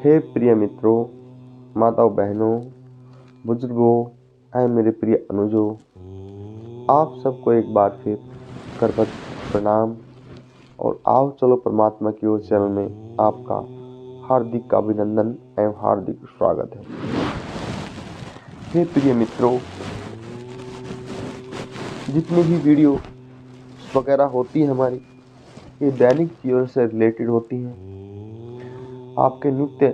हे प्रिय मित्रों, माताओं, बहनों, बुजुर्गों एवं मेरे प्रिय अनुजों, आप सबको एक बार फिर करबद्ध प्रणाम और आओ चलो परमात्मा की ओर चैनल में आपका हार्दिक अभिनंदन एवं हार्दिक स्वागत है। हे प्रिय मित्रों, जितनी भी वीडियो वगैरह होती है हमारी, ये दैनिक जीवन से रिलेटेड होती हैं, आपके नित्य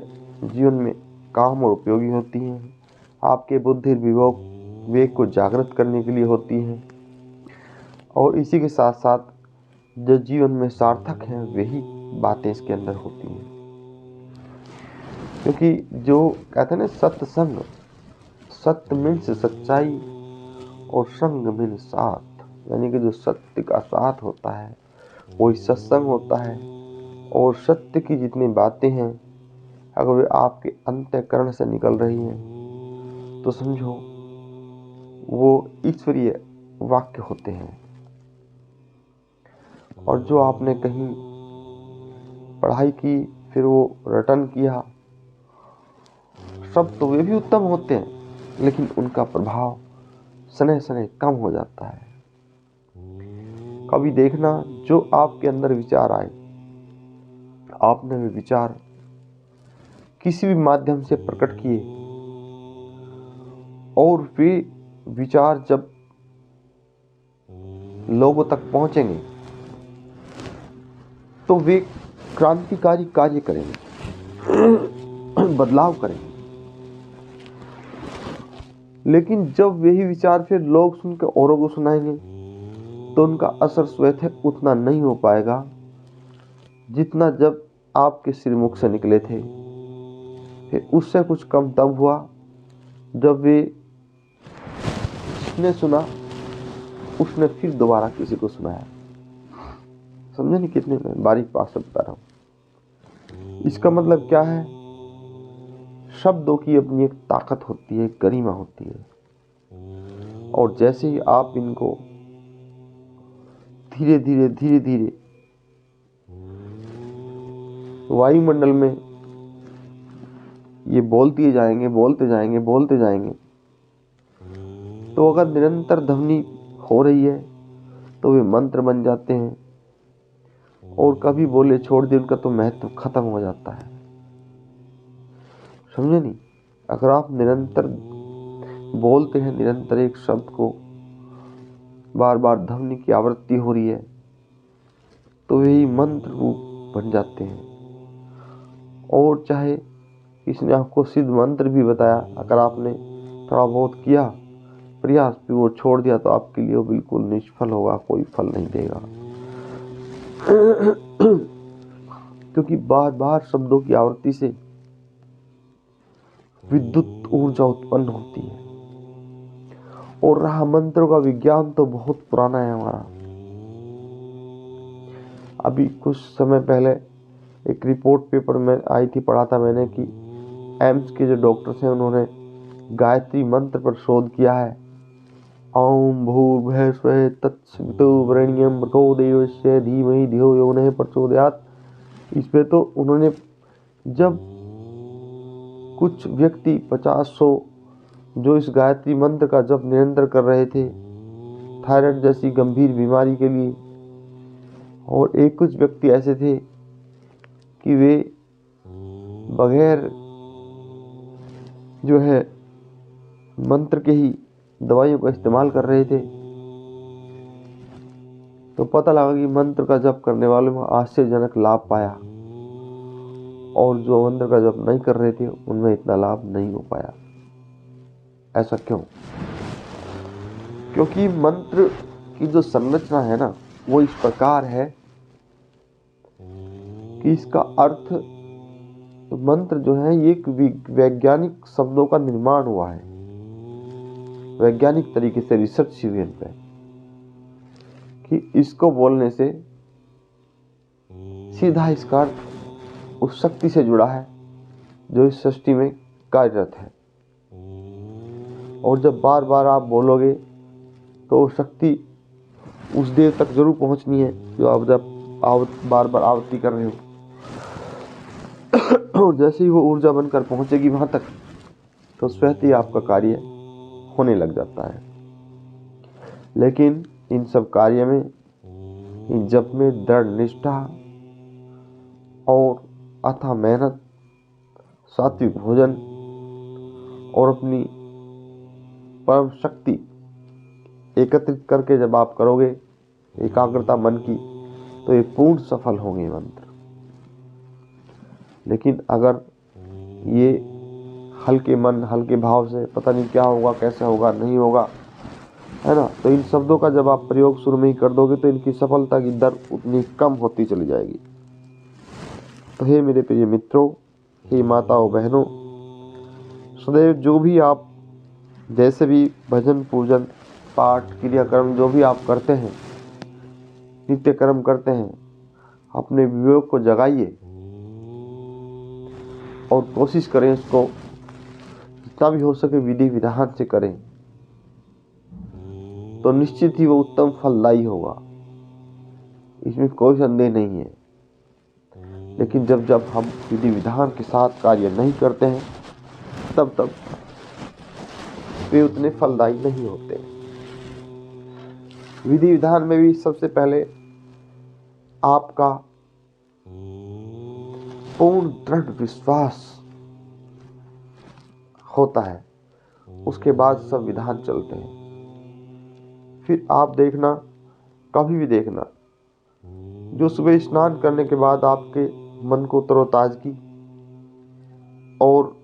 जीवन में काम और उपयोगी होती हैं, आपके बुद्धि विवेक को जागृत करने के लिए होती हैं और इसी के साथ साथ जो जीवन में सार्थक हैं वही बातें इसके अंदर होती हैं। क्योंकि जो कहते हैं ना, सत्संग, सत्य मीन्स सच्चाई और संग मीन्स साथ, यानी कि जो सत्य का साथ होता है वही सत्संग होता है। और सत्य की जितनी बातें हैं अगर वे आपके अंतःकरण से निकल रही हैं तो समझो वो ईश्वरीय वाक्य होते हैं। और जो आपने कहीं पढ़ाई की फिर वो रटन किया, सब तो वे भी उत्तम होते हैं, लेकिन उनका प्रभाव सने सने कम हो जाता है। कभी देखना, जो आपके अंदर विचार आए, आपने वे विचार किसी भी माध्यम से प्रकट किए और वे विचार जब लोगों तक पहुंचेंगे तो वे क्रांतिकारी कार्य करेंगे, बदलाव करेंगे। लेकिन जब वही विचार फिर लोग सुनकर औरों को सुनाएंगे तो उनका असर स्वतः उतना नहीं हो पाएगा जितना जब आपके श्रीमुख से निकले थे। फिर उससे कुछ कम तब हुआ जब वे जिसने सुना उसने फिर दोबारा किसी को सुनाया। समझे नहीं कितने बारीक बात से बता रहा हूं। इसका मतलब क्या है? शब्दों की अपनी एक ताकत होती है, गरिमा होती है, और जैसे ही आप इनको धीरे धीरे वायुमंडल में ये बोलते जाएंगे, तो अगर निरंतर ध्वनि हो रही है तो वे मंत्र बन जाते हैं, और कभी बोले छोड़ दिए उनका तो महत्व खत्म हो जाता है। समझे नहीं? अगर आप निरंतर बोलते हैं, निरंतर एक शब्द को बार बार ध्वनि की आवृत्ति हो रही है तो यही मंत्र रूप बन जाते हैं। और चाहे इसने आपको सिद्ध मंत्र भी बताया, अगर आपने थोड़ा बहुत किया प्रयास भी वो छोड़ दिया तो आपके लिए वो बिल्कुल निष्फल होगा, कोई फल नहीं देगा। क्योंकि बार बार शब्दों की आवृत्ति से विद्युत ऊर्जा उत्पन्न होती है। और रहा मंत्रों का विज्ञान तो बहुत पुराना है हमारा। अभी कुछ समय पहले एक रिपोर्ट पेपर में आई थी, पढ़ा था मैंने कि एम्स के जो डॉक्टर्स हैं उन्होंने गायत्री मंत्र पर शोध किया है। ओम भूर्भुवः स्वः तत्सवितुर्वरेण्यं भर्गो देवस्य धीमहि धियो यो नः प्रचोदयात्। इस पे तो उन्होंने जब कुछ व्यक्ति 50-100 जो इस गायत्री मंत्र का जप निरंतर कर रहे थे थायराइड जैसी गंभीर बीमारी के लिए, और एक कुछ व्यक्ति ऐसे थे कि वे बगैर जो है मंत्र के ही दवाइयों का इस्तेमाल कर रहे थे, तो पता लगा कि मंत्र का जप करने वालों में आश्चर्यजनक लाभ पाया, और जो मंत्र का जप नहीं कर रहे थे उनमें इतना लाभ नहीं हो पाया। ऐसा क्यों? क्योंकि मंत्र की जो संरचना है ना, वो इस प्रकार है कि इसका अर्थ, मंत्र जो है ये एक वैज्ञानिक शब्दों का निर्माण हुआ है, वैज्ञानिक तरीके से रिसर्च हुई पे कि इसको बोलने से सीधा इसका अर्थ उस शक्ति से जुड़ा है जो इस सृष्टि में कार्यरत है। और जब बार बार आप बोलोगे तो वो शक्ति उस देव तक जरूर पहुंचनी है जो आप जब बार बार आवृत्ति कर रहे हो। और जैसे ही वो ऊर्जा बनकर पहुंचेगी वहां तक, तो स्वतः ही आपका कार्य होने लग जाता है। लेकिन इन सब कार्य में, इन जप में दृढ़ निष्ठा और अथाह मेहनत, सात्विक भोजन और अपनी परम शक्ति एकत्रित करके जब आप करोगे एकाग्रता मन की, तो ये पूर्ण सफल होंगे मंत्र। लेकिन अगर ये हल्के मन हल्के भाव से पता नहीं क्या होगा कैसे होगा नहीं होगा, है ना, तो इन शब्दों का जब आप प्रयोग शुरू में ही कर दोगे तो इनकी सफलता की दर उतनी कम होती चली जाएगी। तो हे मेरे प्रिय मित्रों, हे माताओं बहनों, सदैव जो भी आप जैसे भी भजन पूजन पाठ क्रियाक्रम जो भी आप करते हैं, नित्य कर्म करते हैं, अपने विवेक को जगाइए और कोशिश करें इसको जितना भी हो सके विधि विधान से करें, तो निश्चित ही वो उत्तम फलदायी होगा, इसमें कोई संदेह नहीं है। लेकिन जब जब हम विधि विधान के साथ कार्य नहीं करते हैं, तब वे उतने फलदायी नहीं होते। विधि विधान में भी सबसे पहले आपका पूर्ण दृढ़ विश्वास होता है, उसके बाद सब विधान चलते हैं। फिर आप देखना, कभी भी देखना, जो सुबह स्नान करने के बाद आपके मन को तरोताजगी और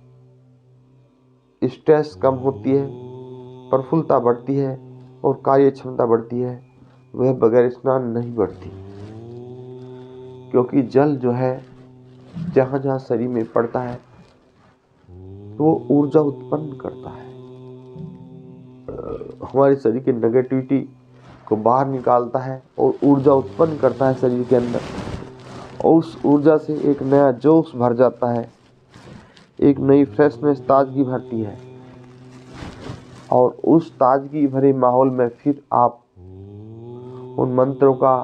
स्ट्रेस कम होती है, प्रफुल्लता बढ़ती है और कार्य क्षमता बढ़ती है, वह बगैर स्नान नहीं बढ़ती। क्योंकि जल जो है जहाँ जहाँ शरीर में पड़ता है तो वो ऊर्जा उत्पन्न करता है, हमारे शरीर की नेगेटिविटी को बाहर निकालता है और ऊर्जा उत्पन्न करता है शरीर के अंदर, और उस ऊर्जा से एक नया जोश भर जाता है, एक नई फ्रेशनेस ताजगी भरती है। और उस ताजगी भरे माहौल में फिर आप उन मंत्रों का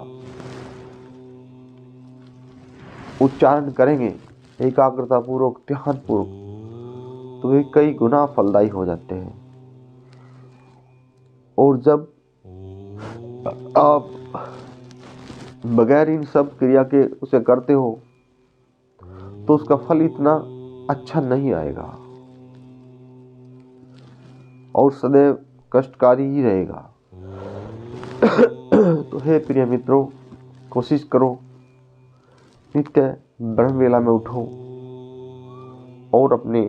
उच्चारण करेंगे एकाग्रता पूर्वक ध्यान पूर्वक, तो वे कई गुना फलदायी हो जाते हैं। और जब आप बगैर इन सब क्रिया के उसे करते हो तो उसका फल इतना अच्छा नहीं आएगा और सदैव कष्टकारी ही रहेगा। तो हे प्रिय मित्रों, कोशिश करो नित्य ब्रह्म वेला में उठो और अपने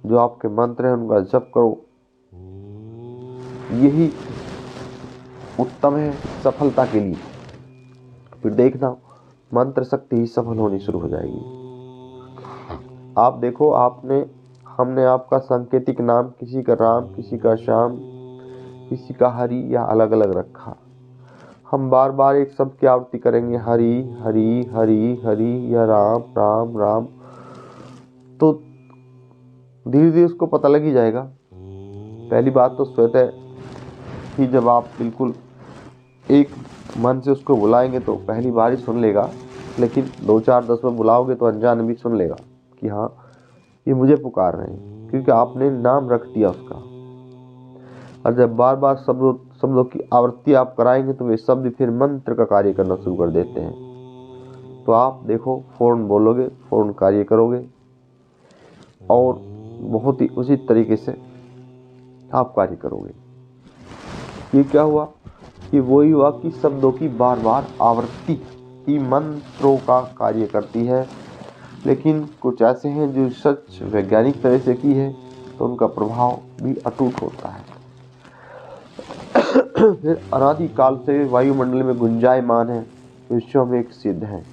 जो आपके मंत्र हैं उनका जप करो, यही उत्तम है सफलता के लिए। फिर देखना मंत्र शक्ति ही सफल होनी शुरू हो जाएगी। आप देखो, हमने आपका सांकेतिक नाम किसी का राम, किसी का श्याम, किसी का हरि या अलग अलग रखा। हम बार बार एक शब्द की आवृत्ति करेंगे, हरि हरि हरि हरि या राम राम राम, तो धीरे धीरे उसको पता लग ही जाएगा। पहली बात तो स्वतः ही जब आप बिल्कुल एक मन से उसको बुलाएंगे तो पहली बार ही सुन लेगा, लेकिन 2 4 10 बार बुलाओगे तो अनजान भी सुन लेगा कि हाँ ये मुझे पुकार रहे हैं, क्योंकि आपने नाम रख दिया उसका। और जब बार बार शब्दों की आवृत्ति आप कराएंगे तो वे शब्द फिर मंत्र का कार्य करना शुरू कर देते हैं। तो आप देखो, फौरन बोलोगे, फौरन कार्य करोगे और बहुत ही उचित तरीके से आप कार्य करोगे। ये क्या हुआ? ये वही हुआ कि शब्दों की बार बार आवृत्ति ही मंत्रों का कार्य करती है। लेकिन कुछ ऐसे हैं जो सच वैज्ञानिक तरह से की है तो उनका प्रभाव भी अटूट होता है। फिर अनादि काल से वायुमंडल में गुंजायमान है, विश्व में एक सिद्ध है।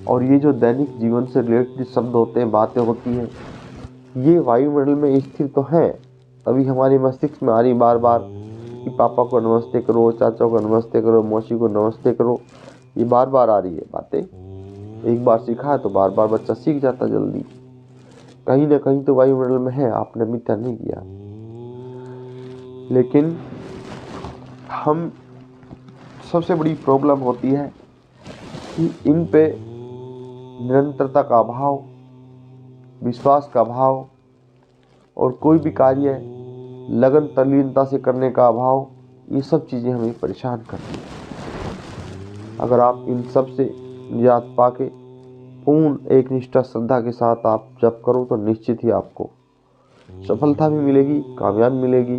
और ये जो दैनिक जीवन से रिलेटेड शब्द होते हैं, बातें होती हैं, ये वायुमंडल में स्थिर तो हैं, तभी हमारे मस्तिष्क में आ रही बार बार कि पापा को नमस्ते करो, चाचा को नमस्ते करो, मौसी को नमस्ते करो, ये बार बार आ रही है बातें। एक बार सीखा है तो बार बार बच्चा सीख जाता जल्दी। कहीं ना कहीं तो वायुमंडल में है, आपने मिथ्या नहीं किया। लेकिन सबसे बड़ी प्रॉब्लम होती है कि इन पे निरंतरता का अभाव, विश्वास का अभाव और कोई भी कार्य लगन तल्लीनता से करने का अभाव, ये सब चीज़ें हमें परेशान करती हैं। अगर आप इन सब से निजात पाके पूर्ण एक निष्ठा श्रद्धा के साथ आप जप करो तो निश्चित ही आपको सफलता भी मिलेगी, कामयाबी मिलेगी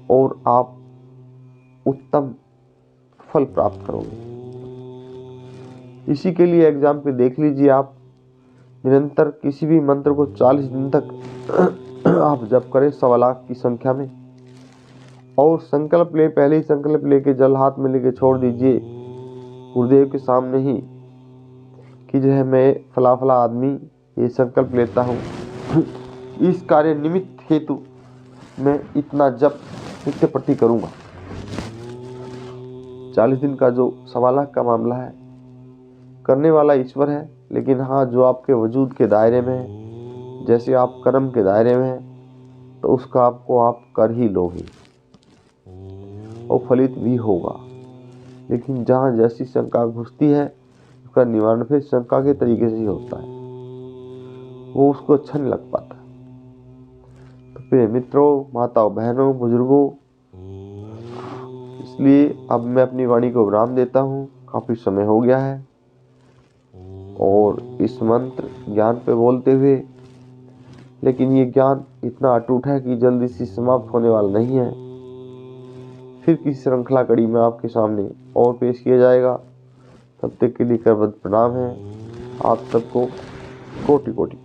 और आप उत्तम फल प्राप्त करोगे। इसी के लिए एग्जाम पे देख लीजिए, आप निरंतर किसी भी मंत्र को 40 दिन तक आप जप करें 1.25 लाख की संख्या में, और संकल्प ले, पहले ही संकल्प लेके जल हाथ में लेके छोड़ दीजिए गुरुदेव के सामने ही कि जो है मैं फला फला आदमी ये संकल्प लेता हूँ इस कार्य निमित्त हेतु मैं इतना जप नित्य प्रति करूँगा। 40 दिन का जो 1.25 लाख का मामला है, करने वाला ईश्वर है, लेकिन हाँ जो आपके वजूद के दायरे में है, जैसे आप कर्म के दायरे में हैं तो उसका आपको आप कर ही लोगे और फलित भी होगा। लेकिन जहाँ जैसी शंका घुसती है उसका निवारण फिर शंका के तरीके से ही होता है, वो उसको अच्छा नहीं लग पाता। तो प्रिय मित्रों, माताओं, बहनों, बुजुर्गों, इसलिए अब मैं अपनी वाणी को विराम देता हूँ। काफ़ी समय हो गया है और इस मंत्र ज्ञान पे बोलते हुए, लेकिन ये ज्ञान इतना अटूट है कि जल्दी से समाप्त होने वाला नहीं है। फिर किसी श्रृंखला कड़ी में आपके सामने और पेश किया जाएगा। तब तक के लिए करबद्ध प्रणाम है आप सबको, कोटि कोटि।